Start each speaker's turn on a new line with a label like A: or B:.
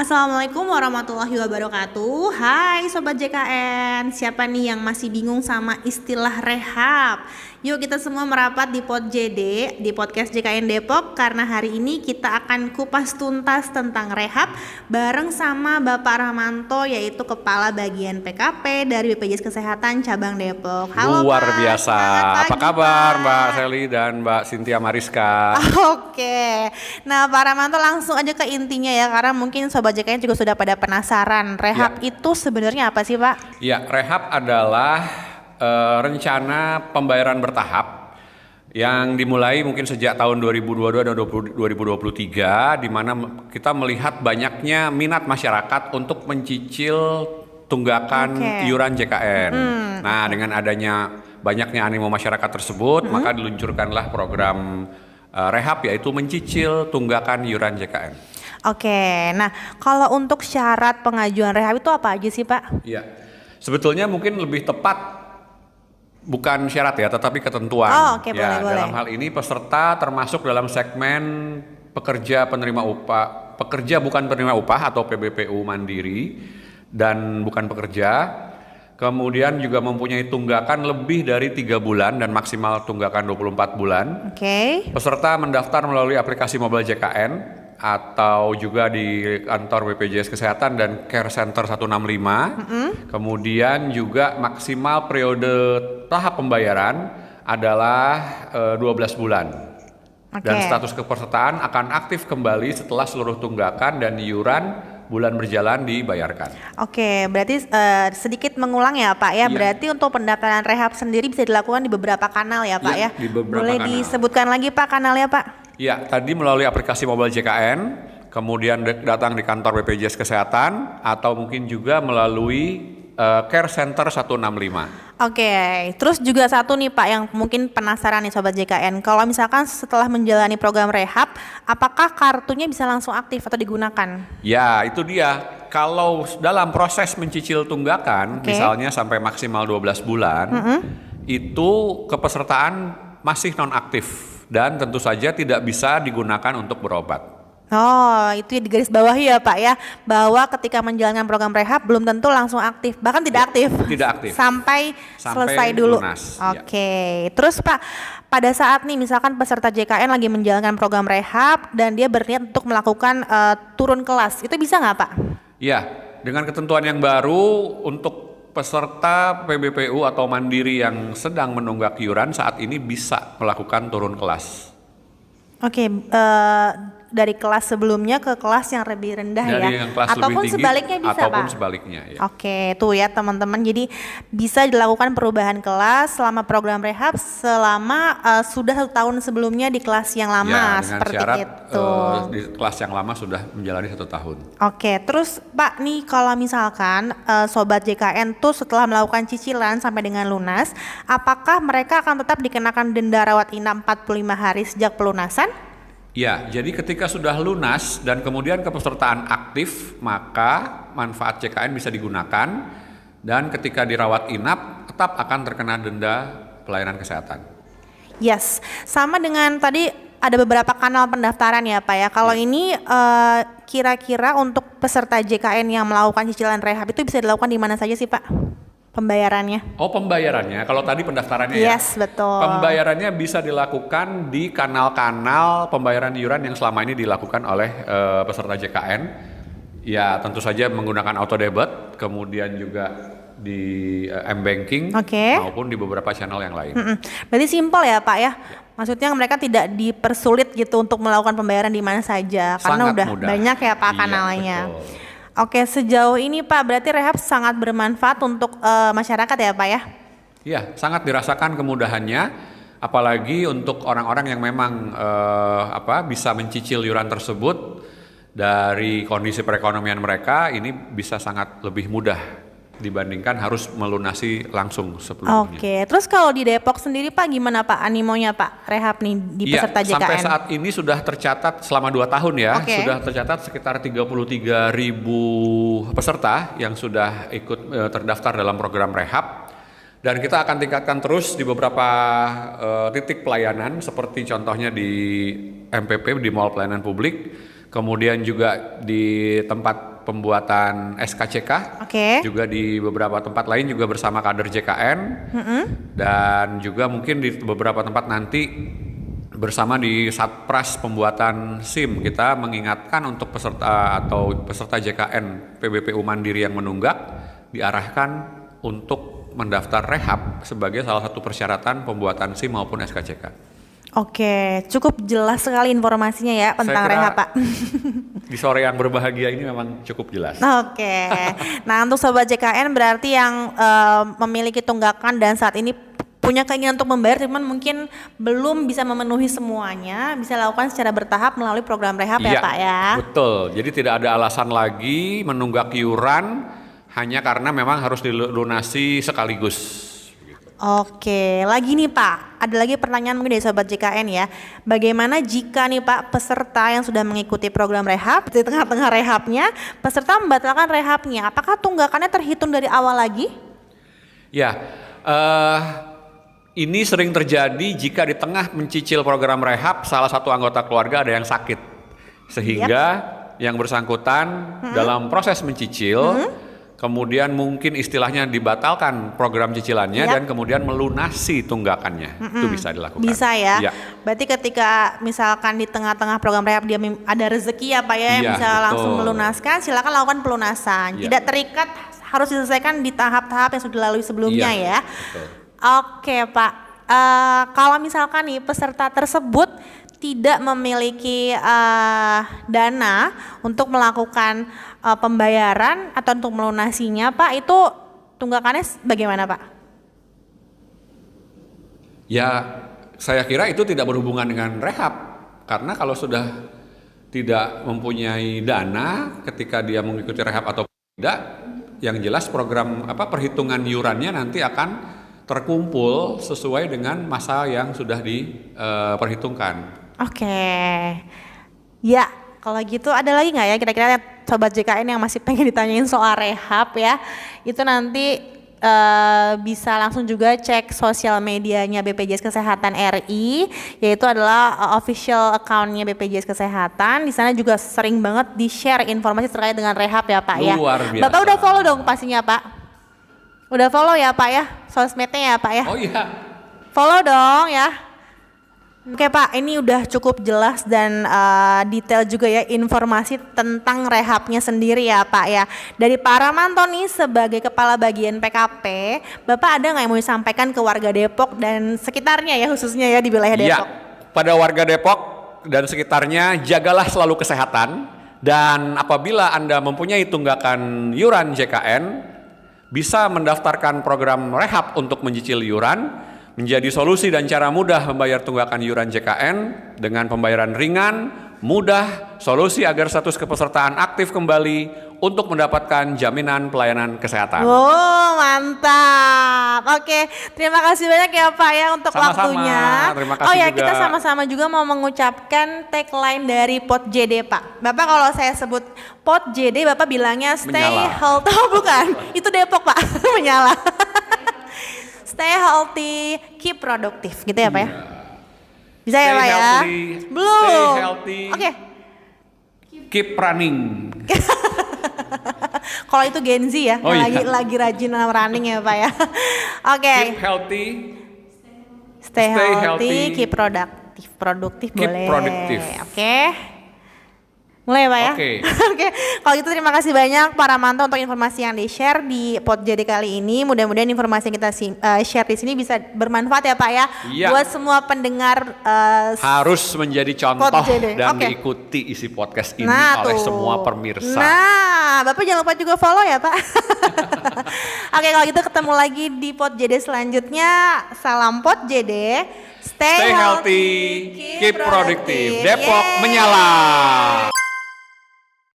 A: Assalamualaikum warahmatullahi wabarakatuh. Hai Sobat JKN, siapa nih yang masih bingung sama istilah rehab? Yuk kita semua merapat di Pod JD, di podcast JKN Depok. Karena hari ini kita akan kupas tuntas tentang rehab bareng sama Bapak Rahmanto, yaitu Kepala Bagian PKP dari BPJS Kesehatan Cabang Depok.
B: Halo Luar
A: Pak,
B: biasa,
A: pagi,
B: apa kabar
A: Pak?
B: Mbak Sally dan Mbak Cynthia Mariska?
A: Oke, nah Pak Rahmanto langsung aja ke intinya ya, karena mungkin Sobat JKN juga sudah pada penasaran. Rehab itu sebenarnya apa sih Pak?
B: Ya, rehab adalah rencana pembayaran bertahap yang dimulai mungkin sejak tahun 2022 dan 2023, di mana kita melihat banyaknya minat masyarakat untuk mencicil tunggakan iuran JKN. Nah, dengan adanya banyaknya animo masyarakat tersebut, maka diluncurkanlah program rehab, yaitu mencicil tunggakan iuran JKN.
A: Oke, nah kalau untuk syarat pengajuan rehab itu apa aja sih Pak?
B: Iya, sebetulnya mungkin lebih tepat bukan syarat ya, tetapi ketentuan.
A: Oke,
B: ya,
A: boleh.
B: dalam hal ini peserta termasuk dalam segmen pekerja penerima upah, pekerja bukan penerima upah atau PBPU mandiri dan bukan pekerja. Kemudian juga mempunyai tunggakan lebih dari 3 bulan dan maksimal tunggakan 24 bulan. Peserta mendaftar melalui aplikasi mobile JKN atau juga di kantor BPJS Kesehatan dan Care Center 165. Kemudian juga maksimal periode tahap pembayaran adalah 12 bulan. Dan status kepesertaan akan aktif kembali setelah seluruh tunggakan dan iuran bulan berjalan dibayarkan.
A: Oke, berarti sedikit mengulang ya Pak ya. Berarti untuk pendaftaran rehab sendiri bisa dilakukan di beberapa kanal ya Pak ya.
B: Di beberapa
A: Boleh
B: kanal.
A: disebutkan lagi Pak kanalnya Pak?
B: Ya, tadi melalui aplikasi mobile JKN, kemudian datang di kantor BPJS Kesehatan, atau mungkin juga melalui Care Center 165.
A: Oke, terus juga satu nih Pak yang mungkin penasaran nih Sobat JKN. Kalau misalkan setelah menjalani program rehab, apakah kartunya bisa langsung aktif atau digunakan?
B: Ya, itu dia. Kalau dalam proses mencicil tunggakan, misalnya sampai maksimal 12 bulan, itu kepesertaan masih nonaktif dan tentu saja tidak bisa digunakan untuk berobat.
A: Oh, itu di garis bawah ya Pak ya, bahwa ketika menjalankan program rehab belum tentu langsung aktif, bahkan tidak aktif.
B: Tidak aktif.
A: Sampai selesai dulu.
B: Lunas.
A: Oke. Terus Pak, pada saat nih misalkan peserta JKN lagi menjalankan program rehab dan dia berniat untuk melakukan turun kelas, itu bisa nggak Pak?
B: Ya, dengan ketentuan yang baru untuk peserta PBPU atau mandiri yang sedang menunggak iuran saat ini bisa melakukan turun kelas.
A: Oke, dari kelas sebelumnya ke kelas yang lebih rendah
B: dari
A: ya,
B: yang kelas
A: ataupun
B: lebih tinggi,
A: sebaliknya bisa
B: ataupun
A: Pak?
B: sebaliknya ya.
A: Oke, tuh ya teman-teman, jadi bisa dilakukan perubahan kelas selama program rehab selama sudah 1 tahun sebelumnya di kelas yang lama,
B: Ya, dengan
A: seperti
B: syarat
A: itu.
B: di kelas yang lama sudah menjalani 1 tahun.
A: Oke, terus Pak nih kalau misalkan Sobat JKN tuh setelah melakukan cicilan sampai dengan lunas, apakah mereka akan tetap dikenakan denda rawat inap 45 hari sejak pelunasan?
B: Ya, jadi ketika sudah lunas dan kemudian kepesertaan aktif, maka manfaat JKN bisa digunakan, dan ketika dirawat inap tetap akan terkena denda pelayanan kesehatan.
A: Yes, sama dengan tadi ada beberapa kanal pendaftaran ya Pak ya. Kalau ini kira-kira untuk peserta JKN yang melakukan cicilan rehab itu bisa dilakukan di mana saja sih Pak? Pembayarannya?
B: Oh, pembayarannya. Kalau tadi pendaftarannya ya.
A: Yes, betul.
B: Pembayarannya bisa dilakukan di kanal-kanal pembayaran iuran yang selama ini dilakukan oleh peserta JKN. Ya, tentu saja menggunakan auto debit, kemudian juga di m-banking maupun di beberapa channel yang lain.
A: Berarti simpel ya Pak ya. Maksudnya mereka tidak dipersulit gitu untuk melakukan pembayaran di mana saja, karena udah
B: mudah.
A: banyak ya Pak kanalnya. Betul. Oke, sejauh ini Pak berarti rehab sangat bermanfaat untuk masyarakat ya Pak ya?
B: Iya, sangat dirasakan kemudahannya, apalagi untuk orang-orang yang memang bisa mencicil iuran tersebut dari kondisi perekonomian mereka, ini bisa sangat lebih mudah dibandingkan harus melunasi langsung sebelumnya.
A: Oke, terus kalau di Depok sendiri Pak gimana Pak animonya Pak rehab nih di peserta JKN?
B: Sampai saat ini sudah tercatat selama 2 tahun ya, sudah tercatat sekitar 33.000 peserta yang sudah ikut terdaftar dalam program rehab. Dan kita akan tingkatkan terus di beberapa titik pelayanan, seperti contohnya di MPP, di Mall Pelayanan Publik, kemudian juga di tempat pembuatan SKCK.
A: Oke.
B: Juga di beberapa tempat lain juga bersama kader JKN. Dan juga mungkin di beberapa tempat nanti bersama di Satpras pembuatan SIM. Kita mengingatkan untuk peserta JKN PBPU Mandiri yang menunggak diarahkan untuk mendaftar rehab sebagai salah satu persyaratan pembuatan SIM maupun SKCK.
A: Oke, cukup jelas sekali informasinya ya tentang rehab, Pak.
B: Di sore yang berbahagia ini memang cukup jelas.
A: Oke. Nah, untuk sobat JKN berarti yang memiliki tunggakan dan saat ini punya keinginan untuk membayar cuman mungkin belum bisa memenuhi semuanya, bisa lakukan secara bertahap melalui program rehab ya, Pak ya.
B: Betul. Jadi tidak ada alasan lagi menunggak iuran hanya karena memang harus dilunasi sekaligus.
A: Oke, lagi nih Pak, ada lagi pertanyaan mungkin dari sobat JKN ya. Bagaimana jika nih Pak peserta yang sudah mengikuti program rehab di tengah-tengah rehabnya, peserta membatalkan rehabnya, apakah tunggakannya terhitung dari awal lagi?
B: Ya, ini sering terjadi jika di tengah mencicil program rehab salah satu anggota keluarga ada yang sakit, sehingga yang bersangkutan dalam proses mencicil kemudian mungkin istilahnya dibatalkan program cicilannya dan kemudian melunasi tunggakannya. Itu bisa dilakukan.
A: Bisa ya? Berarti ketika misalkan di tengah-tengah program rehab dia ada rezeki ya Pak ya, yang bisa langsung melunaskan, silakan lakukan pelunasan. Tidak terikat, harus diselesaikan di tahap-tahap yang sudah dilalui sebelumnya ya.
B: Betul.
A: Oke Pak, kalau misalkan nih peserta tersebut tidak memiliki dana untuk melakukan pembayaran atau untuk melunasinya Pak, itu tunggakannya bagaimana Pak?
B: Ya, saya kira itu tidak berhubungan dengan rehab, karena kalau sudah tidak mempunyai dana ketika dia mengikuti rehab atau tidak, yang jelas program perhitungan iurannya nanti akan terkumpul sesuai dengan masa yang sudah diperhitungkan. Oke.
A: Ya, kalau gitu ada lagi nggak ya kira-kira sobat JKN yang masih pengen ditanyain soal rehab ya? Itu nanti bisa langsung juga cek sosial medianya BPJS Kesehatan RI, yaitu adalah official account-nya BPJS Kesehatan. Di sana juga sering banget di-share informasi terkait dengan rehab ya Pak ya.
B: Luar biasa.
A: Bapak udah follow dong pastinya Pak? Udah follow ya Pak ya? Sosmednya ya Pak ya?
B: Oh iya.
A: Follow dong ya. Oke Pak, ini udah cukup jelas dan detail juga ya informasi tentang rehabnya sendiri ya Pak ya. Dari Pak Ramanto nih sebagai Kepala Bagian PKP, Bapak ada nggak yang mau disampaikan ke warga Depok dan sekitarnya ya, khususnya ya di wilayah Depok?
B: Ya, pada warga Depok dan sekitarnya jagalah selalu kesehatan, dan apabila Anda mempunyai tunggakan iuran JKN, bisa mendaftarkan program rehab untuk mencicil iuran. Menjadi solusi dan cara mudah membayar tunggakan iuran JKN dengan pembayaran ringan, mudah, solusi agar status kepesertaan aktif kembali untuk mendapatkan jaminan pelayanan kesehatan.
A: Oh, mantap. Oke, terima kasih banyak ya Pak ya untuk waktunya.
B: Terima kasih
A: juga.
B: kita
A: sama-sama juga mau mengucapkan tagline dari Pot JD Pak. Bapak kalau saya sebut Pot JD, Bapak bilangnya stay healthy. Oh, bukan, itu Depok Pak, menyala. Stay healthy, keep produktif, gitu ya Pak ya? Bisa ya Pak ya? Belum.
B: Stay healthy.
A: Oke.
B: Keep running.
A: Kalau itu Gen Z ya, lagi rajin running ya Pak ya. Oke.
B: Keep healthy.
A: Stay healthy, keep produktif boleh.
B: Produktif.
A: Oke. Mulai ya Pak ya? Oke. Kalau gitu terima kasih banyak Pak Ramanto untuk informasi yang di-share di Pot JD kali ini. Mudah-mudahan informasi yang kita share di sini bisa bermanfaat ya Pak ya. Buat semua pendengar.
B: Harus menjadi contoh dan diikuti isi podcast ini oleh semua pemirsa.
A: Nah, Bapak jangan lupa juga follow ya Pak. Oke, kalau gitu ketemu lagi di Pot JD selanjutnya. Salam Pot JD. Stay healthy, keep productive.
B: Depok menyala.